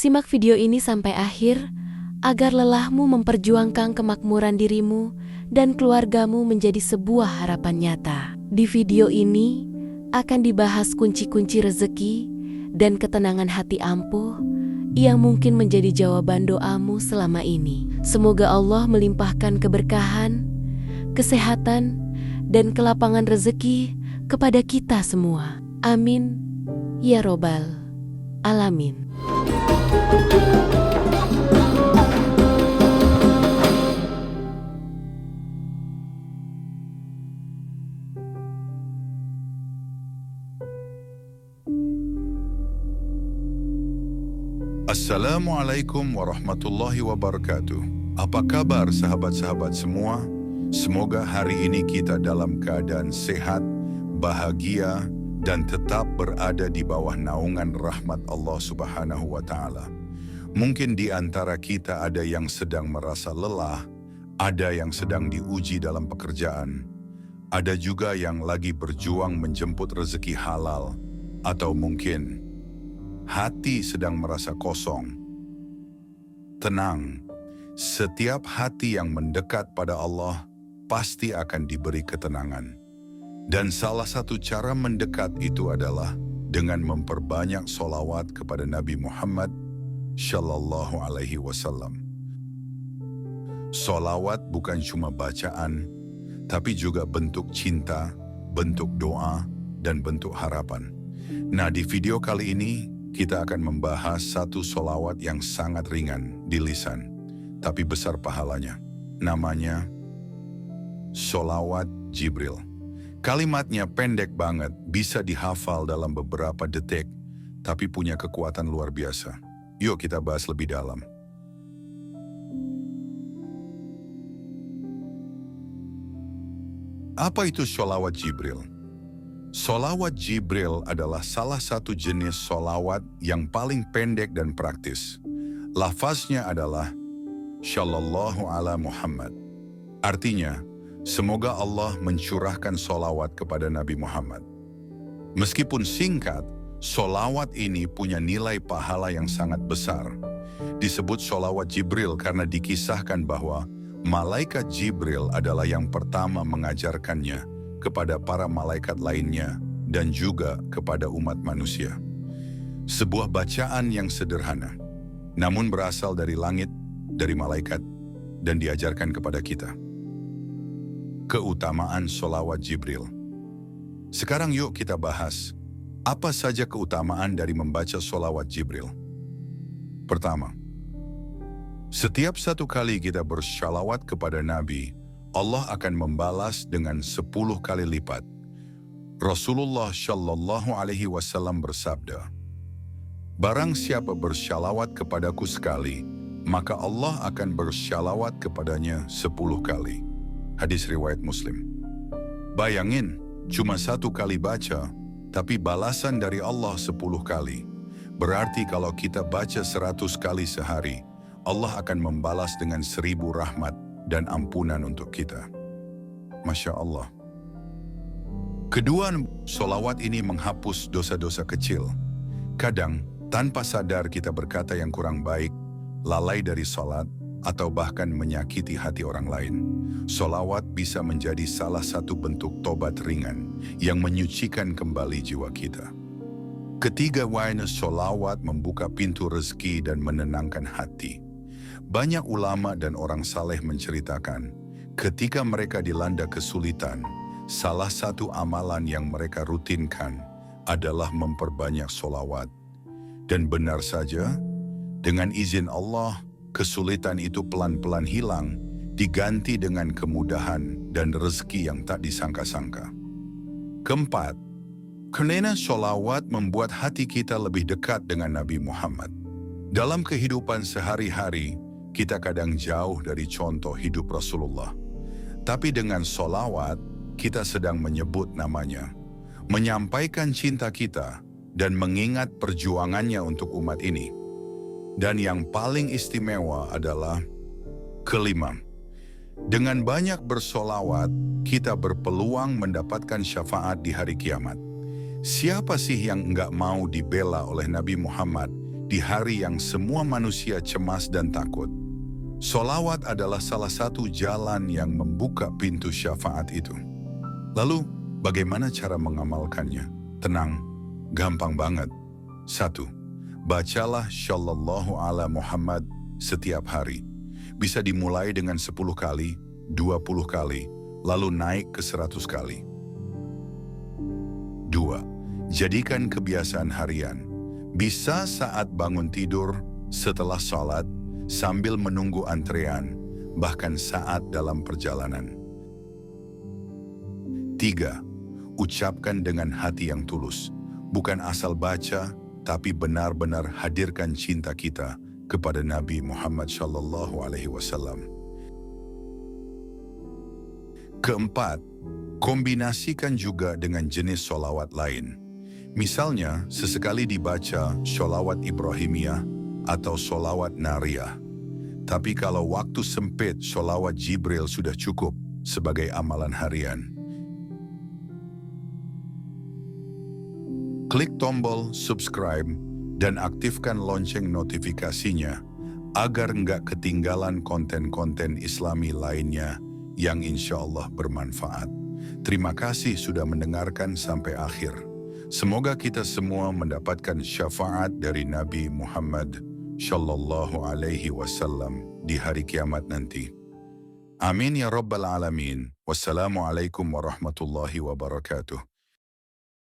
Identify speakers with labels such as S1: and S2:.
S1: Simak video ini sampai akhir, agar lelahmu memperjuangkan kemakmuran dirimu dan keluargamu menjadi sebuah harapan nyata. Di video ini, akan dibahas kunci-kunci rezeki dan ketenangan hati ampuh yang mungkin menjadi jawaban doamu selama ini. Semoga Allah melimpahkan keberkahan, kesehatan, dan kelapangan rezeki kepada kita semua. Amin. Ya Robbal Alamin.
S2: Assalamualaikum warahmatullahi wabarakatuh. Apa kabar sahabat-sahabat semua? Semoga hari ini kita dalam keadaan sehat, bahagia, dan tetap berada di bawah naungan rahmat Allah Subhanahu wa Ta'ala. Mungkin di antara kita ada yang sedang merasa lelah, ada yang sedang diuji dalam pekerjaan, ada juga yang lagi berjuang menjemput rezeki halal, atau mungkin hati sedang merasa kosong. Tenang, setiap hati yang mendekat pada Allah pasti akan diberi ketenangan. Dan salah satu cara mendekat itu adalah dengan memperbanyak sholawat kepada Nabi Muhammad Shallallahu Alaihi Wasallam. Sholawat bukan cuma bacaan, tapi juga bentuk cinta, bentuk doa, dan bentuk harapan. Nah, di video kali ini kita akan membahas satu sholawat yang sangat ringan di lisan, tapi besar pahalanya. Namanya sholawat Jibril. Kalimatnya pendek banget, bisa dihafal dalam beberapa detik, tapi punya kekuatan luar biasa. Yuk kita bahas lebih dalam. Apa itu sholawat Jibril? Sholawat Jibril adalah salah satu jenis sholawat yang paling pendek dan praktis. Lafaznya adalah Shallallahu ala Muhammad. Artinya, semoga Allah mencurahkan sholawat kepada Nabi Muhammad. Meskipun singkat, sholawat ini punya nilai pahala yang sangat besar. Disebut sholawat Jibril karena dikisahkan bahwa malaikat Jibril adalah yang pertama mengajarkannya kepada para malaikat lainnya dan juga kepada umat manusia. Sebuah bacaan yang sederhana, namun berasal dari langit, dari malaikat, dan diajarkan kepada kita. Keutamaan sholawat Jibril. Sekarang yuk kita bahas, apa saja keutamaan dari membaca sholawat Jibril. Pertama, setiap satu kali kita bersholawat kepada Nabi, Allah akan membalas dengan 10 kali lipat. Rasulullah Shallallahu Alaihi Wasallam bersabda, "Barang siapa bersyalawat kepadaku sekali, maka Allah akan bersyalawat kepadanya 10 kali." Hadis riwayat Muslim. Bayangin, cuma 1 kali baca, tapi balasan dari Allah 10 kali. Berarti kalau kita baca 100 kali sehari, Allah akan membalas dengan 1000 rahmat dan ampunan untuk kita. Masya Allah. Kedua, sholawat ini menghapus dosa-dosa kecil. Kadang, tanpa sadar kita berkata yang kurang baik, lalai dari sholat, atau bahkan menyakiti hati orang lain. Sholawat bisa menjadi salah satu bentuk tobat ringan yang menyucikan kembali jiwa kita. Ketiga, sholawat membuka pintu rezeki dan menenangkan hati. Banyak ulama dan orang saleh menceritakan, ketika mereka dilanda kesulitan, salah satu amalan yang mereka rutinkan adalah memperbanyak sholawat. Dan benar saja, dengan izin Allah, kesulitan itu pelan-pelan hilang, diganti dengan kemudahan dan rezeki yang tak disangka-sangka. Keempat, karena sholawat membuat hati kita lebih dekat dengan Nabi Muhammad. Dalam kehidupan sehari-hari, kita kadang jauh dari contoh hidup Rasulullah. Tapi dengan sholawat, kita sedang menyebut namanya, menyampaikan cinta kita, dan mengingat perjuangannya untuk umat ini. Dan yang paling istimewa adalah kelima, dengan banyak bersolawat, kita berpeluang mendapatkan syafaat di hari kiamat. Siapa sih yang enggak mau dibela oleh Nabi Muhammad di hari yang semua manusia cemas dan takut. Sholawat adalah salah satu jalan yang membuka pintu syafaat itu. Lalu, bagaimana cara mengamalkannya? Tenang, gampang banget. 1. Bacalah Shallallahu ala Muhammad setiap hari. Bisa dimulai dengan 10 kali, 20 kali, lalu naik ke 100 kali. 2. Jadikan kebiasaan harian. Bisa saat bangun tidur, setelah sholat, sambil menunggu antrean, bahkan saat dalam perjalanan. 3. Ucapkan dengan hati yang tulus. Bukan asal baca, tapi benar-benar hadirkan cinta kita kepada Nabi Muhammad SAW. Keempat, kombinasikan juga dengan jenis sholawat lain. Misalnya, sesekali dibaca sholawat Ibrahimiyah atau sholawat Nariyah. Tapi kalau waktu sempit, sholawat Jibril sudah cukup sebagai amalan harian. Klik tombol subscribe dan aktifkan lonceng notifikasinya agar nggak ketinggalan konten-konten Islami lainnya yang insya Allah bermanfaat. Terima kasih sudah mendengarkan sampai akhir. Semoga kita semua mendapatkan syafaat dari Nabi Muhammad Shallallahu Alaihi Wasallam di hari kiamat nanti. Amin ya Rabbal Alamin. Wassalamualaikum warahmatullahi wabarakatuh.